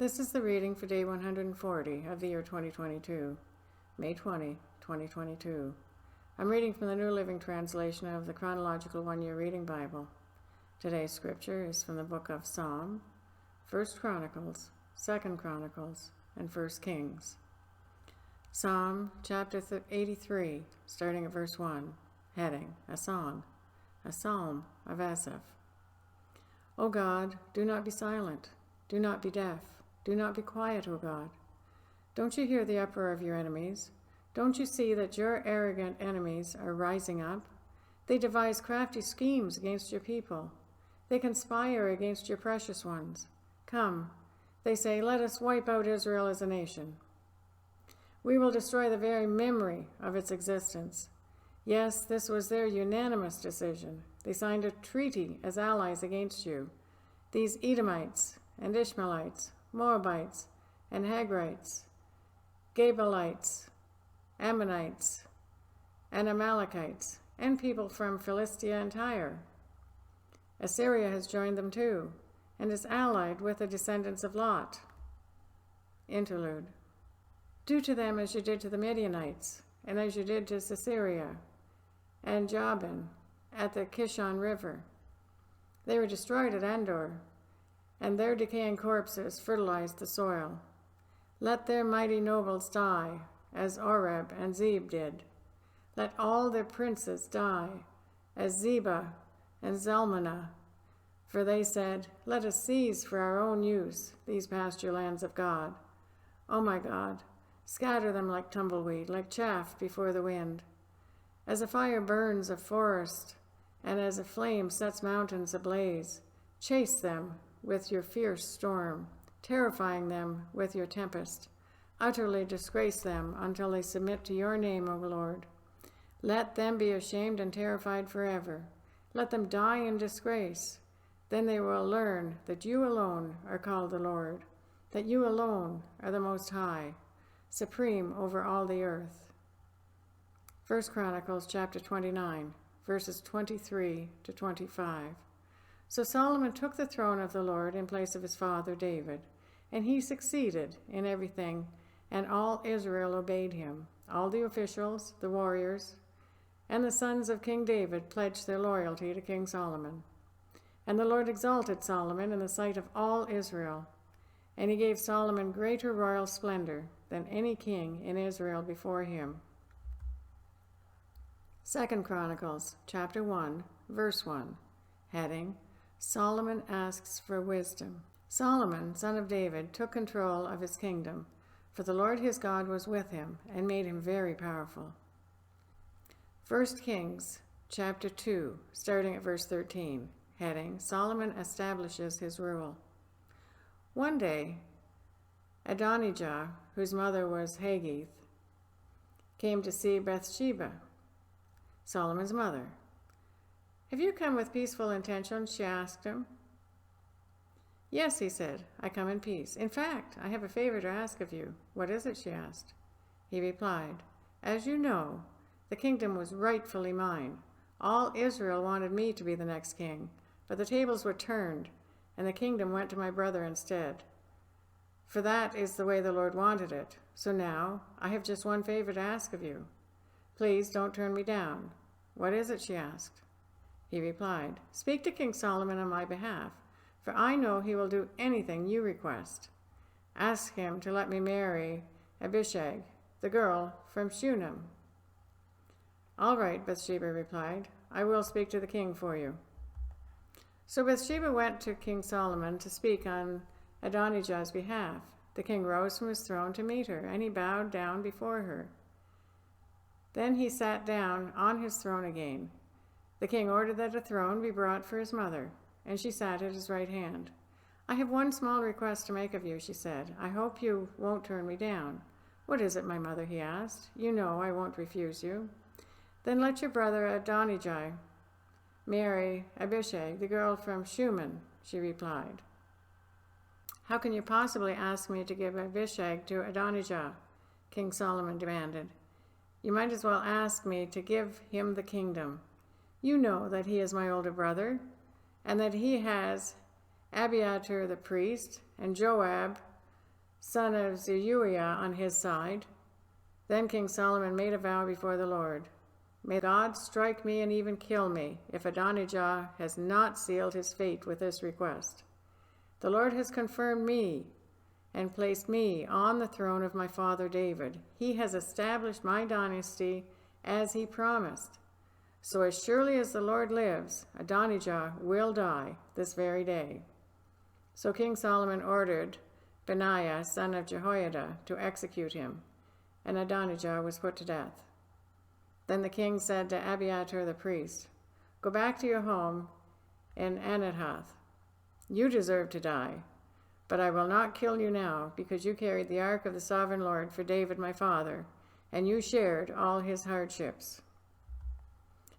This is the reading for day 140 of the year 2022, May 20, 2022. I'm reading from the New Living Translation of the Chronological One-Year Reading Bible. Today's scripture is from the book of Psalm, 1 Chronicles, 2 Chronicles, and 1 Kings. Psalm chapter 83, starting at verse 1, heading, A Song, a Psalm of Asaph. O God, do not be silent, do not be deaf, do not be quiet, O God. Don't you hear the uproar of your enemies? Don't you see that your arrogant enemies are rising up? They devise crafty schemes against your people. They conspire against your precious ones. Come, they say, let us wipe out Israel as a nation. We will destroy the very memory of its existence. Yes, this was their unanimous decision. They signed a treaty as allies against you. These Edomites and Ishmaelites, Moabites and Hagrites, Gabalites, Ammonites, and Amalekites, and people from Philistia and Tyre. Assyria has joined them too, and is allied with the descendants of Lot. Interlude. Do to them as you did to the Midianites, and as you did to Sisera and Jabin at the Kishon River. They were destroyed at Endor, and their decaying corpses fertilized the soil. Let their mighty nobles die, as Oreb and Zeb did. Let all their princes die, as Zebah and Zalmunna. For they said, let us seize for our own use these pasture lands of God. O my God, scatter them like tumbleweed, like chaff before the wind. As a fire burns a forest, and as a flame sets mountains ablaze, chase them with your fierce storm, terrifying them with your tempest. Utterly disgrace them until they submit to your name, O Lord. Let them be ashamed and terrified forever. Let them die in disgrace. Then they will learn that you alone are called the Lord, that you alone are the Most High, supreme over all the earth. 1 Chronicles chapter 29, verses 23 to 25. So Solomon took the throne of the Lord in place of his father David, and he succeeded in everything, and all Israel obeyed him. All the officials, the warriors, and the sons of King David pledged their loyalty to King Solomon. And the Lord exalted Solomon in the sight of all Israel, and he gave Solomon greater royal splendor than any king in Israel before him. 2 Chronicles chapter 1, verse 1, heading, Solomon asks for wisdom. Solomon, son of David, took control of his kingdom, for the Lord his God was with him and made him very powerful. 1 Kings chapter 2, starting at verse 13, heading, Solomon establishes his rule. One day, Adonijah, whose mother was Haggith, came to see Bathsheba, Solomon's mother. Have you come with peaceful intentions? She asked him. Yes, he said, I come in peace. In fact, I have a favor to ask of you. What is it? She asked. He replied, as you know, the kingdom was rightfully mine. All Israel wanted me to be the next king, but the tables were turned, and the kingdom went to my brother instead. For that is the way the Lord wanted it. So now, I have just one favor to ask of you. Please don't turn me down. What is it? She asked. He replied, speak to King Solomon on my behalf, for I know he will do anything you request. Ask him to let me marry Abishag, the girl from Shunem. All right, Bathsheba replied, I will speak to the king for you. So Bathsheba went to King Solomon to speak on Adonijah's behalf. The king rose from his throne to meet her, and he bowed down before her. Then he sat down on his throne again. The king ordered that a throne be brought for his mother, and she sat at his right hand. I have one small request to make of you, she said. I hope you won't turn me down. What is it, my mother? He asked. You know I won't refuse you. Then let your brother Adonijah marry Abishag, the girl from Shunem, she replied. How can you possibly ask me to give Abishag to Adonijah? King Solomon demanded. You might as well ask me to give him the kingdom. You know that he is my older brother, and that he has Abiathar the priest, and Joab son of Zeruiah, on his side. Then King Solomon made a vow before the Lord. May God strike me and even kill me if Adonijah has not sealed his fate with this request. The Lord has confirmed me and placed me on the throne of my father David. He has established my dynasty as he promised. So as surely as the Lord lives, Adonijah will die this very day. So King Solomon ordered Benaiah, son of Jehoiada, to execute him, and Adonijah was put to death. Then the king said to Abiathar the priest, "Go back to your home in Anathoth. You deserve to die, but I will not kill you now, because you carried the ark of the sovereign Lord for David my father, and you shared all his hardships."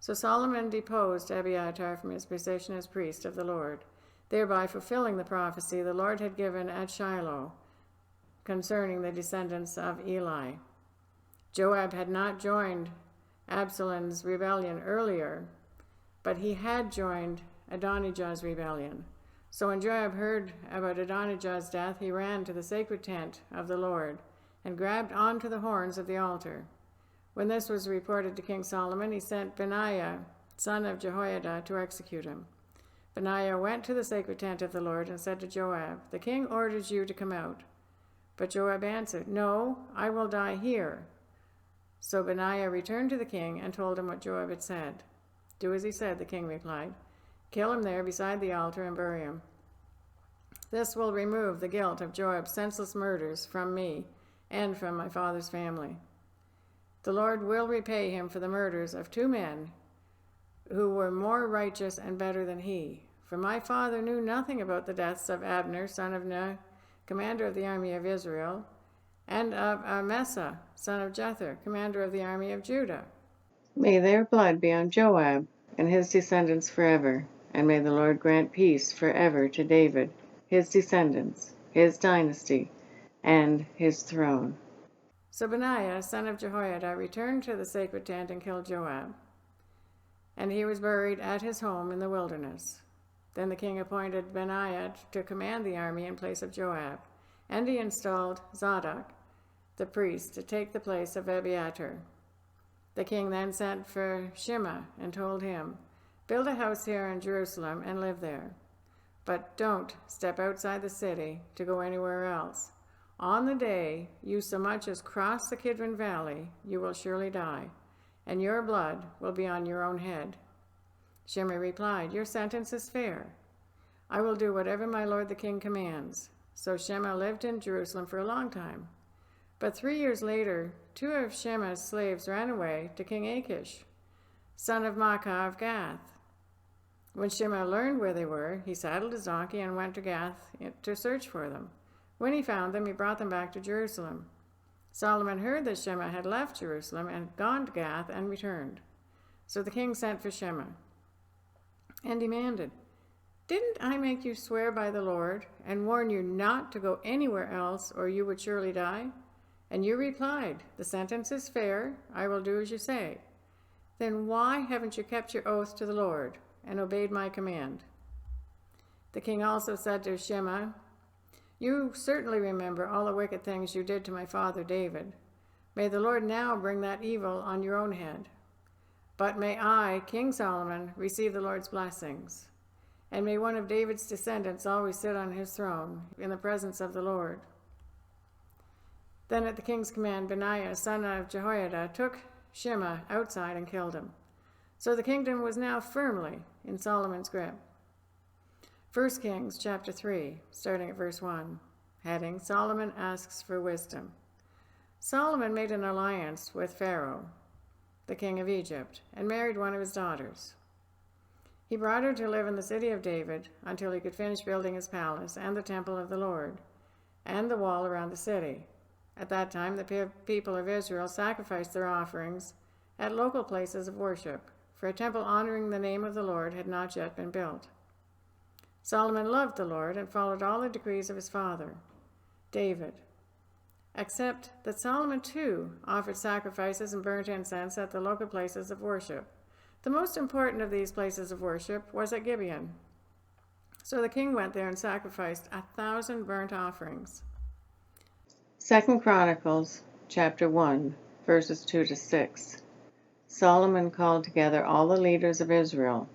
So Solomon deposed Abiathar from his position as priest of the Lord, thereby fulfilling the prophecy the Lord had given at Shiloh concerning the descendants of Eli. Joab had not joined Absalom's rebellion earlier, but he had joined Adonijah's rebellion. So when Joab heard about Adonijah's death, he ran to the sacred tent of the Lord and grabbed onto the horns of the altar. When this was reported to King Solomon, he sent Benaiah, son of Jehoiada, to execute him. Benaiah went to the sacred tent of the Lord and said to Joab, "The king orders you to come out." But Joab answered, "No, I will die here." So Benaiah returned to the king and told him what Joab had said. "Do as he said," the king replied. "Kill him there beside the altar and bury him. This will remove the guilt of Joab's senseless murders from me and from my father's family. The Lord will repay him for the murders of 2 men who were more righteous and better than he. For my father knew nothing about the deaths of Abner, son of Ner, commander of the army of Israel, and of Amasa, son of Jether, commander of the army of Judah. May their blood be on Joab and his descendants forever, and may the Lord grant peace forever to David, his descendants, his dynasty, and his throne." So Benaiah, son of Jehoiada, returned to the sacred tent and killed Joab, and he was buried at his home in the wilderness. Then the king appointed Benaiah to command the army in place of Joab, and he installed Zadok, the priest, to take the place of Abiathar. The king then sent for Shimei and told him, "Build a house here in Jerusalem and live there. But don't step outside the city to go anywhere else. On the day you so much as cross the Kidron Valley, you will surely die, and your blood will be on your own head." Shimei replied, "Your sentence is fair. I will do whatever my lord the king commands." So Shimei lived in Jerusalem for a long time. But 3 years later, 2 of Shimei's slaves ran away to King Achish, son of Maacah of Gath. When Shimei learned where they were, he saddled his donkey and went to Gath to search for them. When he found them, he brought them back to Jerusalem. Solomon heard that Shimei had left Jerusalem and gone to Gath and returned. So the king sent for Shimei and demanded, "Didn't I make you swear by the Lord and warn you not to go anywhere else or you would surely die? And you replied, 'The sentence is fair, I will do as you say.' Then why haven't you kept your oath to the Lord and obeyed my command?" The king also said to Shimei, "You certainly remember all the wicked things you did to my father David. May the Lord now bring that evil on your own head. But may I, King Solomon, receive the Lord's blessings, and may one of David's descendants always sit on his throne in the presence of the Lord." Then at the king's command, Benaiah, son of Jehoiada, took Shimei outside and killed him. So the kingdom was now firmly in Solomon's grip. 1 Kings chapter 3, starting at verse 1. Heading, Solomon asks for wisdom. Solomon made an alliance with Pharaoh, the king of Egypt, and married one of his daughters. He brought her to live in the city of David until he could finish building his palace and the temple of the Lord, and the wall around the city. At that time, the people of Israel sacrificed their offerings at local places of worship, for a temple honoring the name of the Lord had not yet been built. Solomon loved the Lord and followed all the decrees of his father, David, except that Solomon too offered sacrifices and burnt incense at the local places of worship. The most important of these places of worship was at Gibeon. So the king went there and sacrificed 1,000 burnt offerings. 2 Chronicles chapter 1, verses 2 to 6. Solomon called together all the leaders of Israel,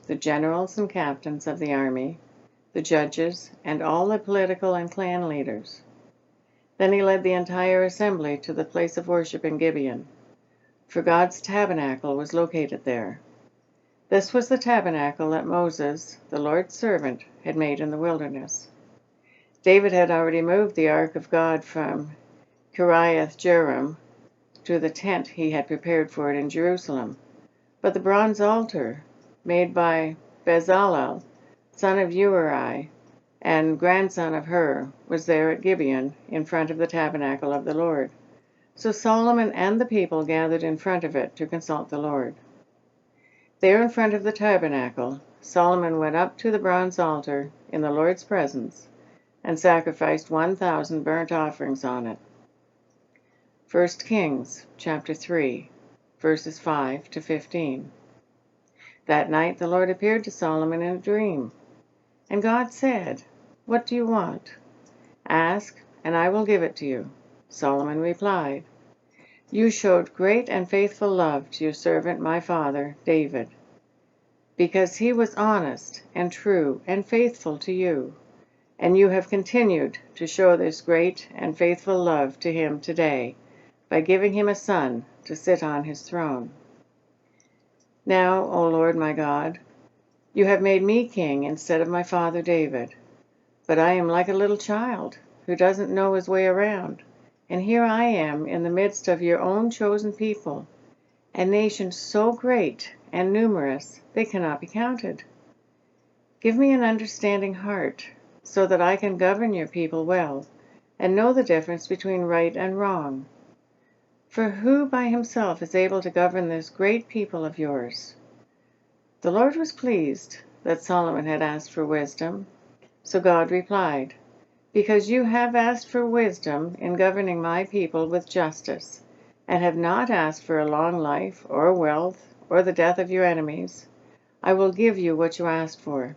the generals and captains of the army, the judges, and all the political and clan leaders. Then he led the entire assembly to the place of worship in Gibeon, for God's tabernacle was located there. This was the tabernacle that Moses, the Lord's servant, had made in the wilderness. David had already moved the ark of God from Kiriath-Jearim to the tent he had prepared for it in Jerusalem. But the bronze altar, made by Bezalel, son of Uri, and grandson of Hur, was there at Gibeon, in front of the tabernacle of the Lord. So Solomon and the people gathered in front of it to consult the Lord. There in front of the tabernacle, Solomon went up to the bronze altar in the Lord's presence and sacrificed 1,000 burnt offerings on it. 1 Kings chapter 3, verses 5 to 15. That night the Lord appeared to Solomon in a dream, and God said, "What do you want? Ask, and I will give it to you." Solomon replied, "You showed great and faithful love to your servant my father, David, because he was honest and true and faithful to you, and you have continued to show this great and faithful love to him today by giving him a son to sit on his throne. Now, O Lord my God, you have made me king instead of my father David, but I am like a little child who doesn't know his way around, and here I am in the midst of your own chosen people, a nation so great and numerous they cannot be counted. Give me an understanding heart, so that I can govern your people well, and know the difference between right and wrong. For who by himself is able to govern this great people of yours?" The Lord was pleased that Solomon had asked for wisdom, so God replied, "Because you have asked for wisdom in governing my people with justice, and have not asked for a long life, or wealth, or the death of your enemies, I will give you what you asked for.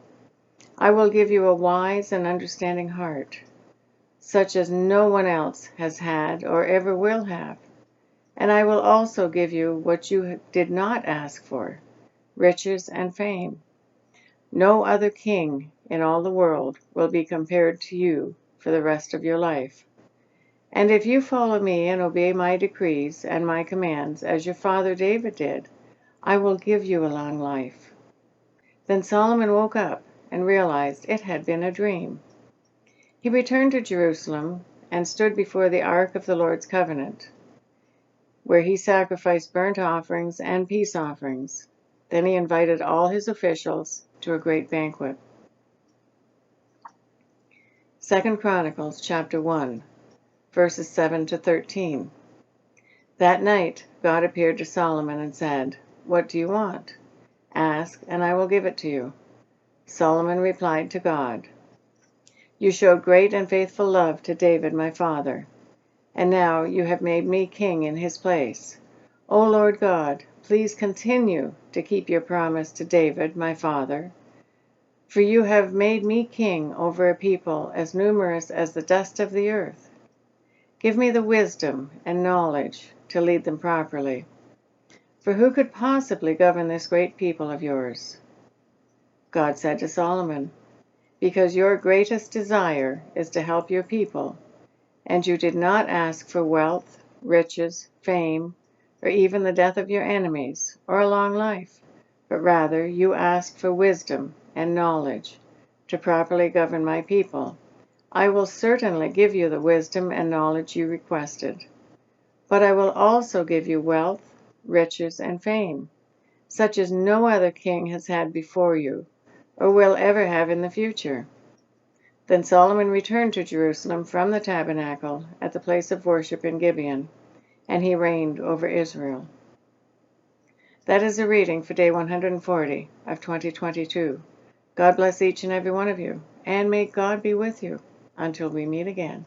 I will give you a wise and understanding heart, such as no one else has had or ever will have. And I will also give you what you did not ask for, riches and fame. No other king in all the world will be compared to you for the rest of your life. And if you follow me and obey my decrees and my commands as your father David did, I will give you a long life." Then Solomon woke up and realized it had been a dream. He returned to Jerusalem and stood before the ark of the Lord's covenant, where he sacrificed burnt offerings and peace offerings. Then he invited all his officials to a great banquet. 2 Chronicles chapter 1, verses 7 to 13. That night God appeared to Solomon and said, "What do you want? Ask, and I will give it to you." Solomon replied to God, "You showed great and faithful love to David my father, and now you have made me king in his place. O Lord God, please continue to keep your promise to David my father, for you have made me king over a people as numerous as the dust of the earth. Give me the wisdom and knowledge to lead them properly. For who could possibly govern this great people of yours?" God said to Solomon, "Because your greatest desire is to help your people, and you did not ask for wealth, riches, fame, or even the death of your enemies, or a long life, but rather you asked for wisdom and knowledge to properly govern my people, I will certainly give you the wisdom and knowledge you requested. But I will also give you wealth, riches, and fame, such as no other king has had before you, or will ever have in the future." Then Solomon returned to Jerusalem from the tabernacle at the place of worship in Gibeon, and he reigned over Israel. That is a reading for day 140 of 2022. God bless each and every one of you, and may God be with you until we meet again.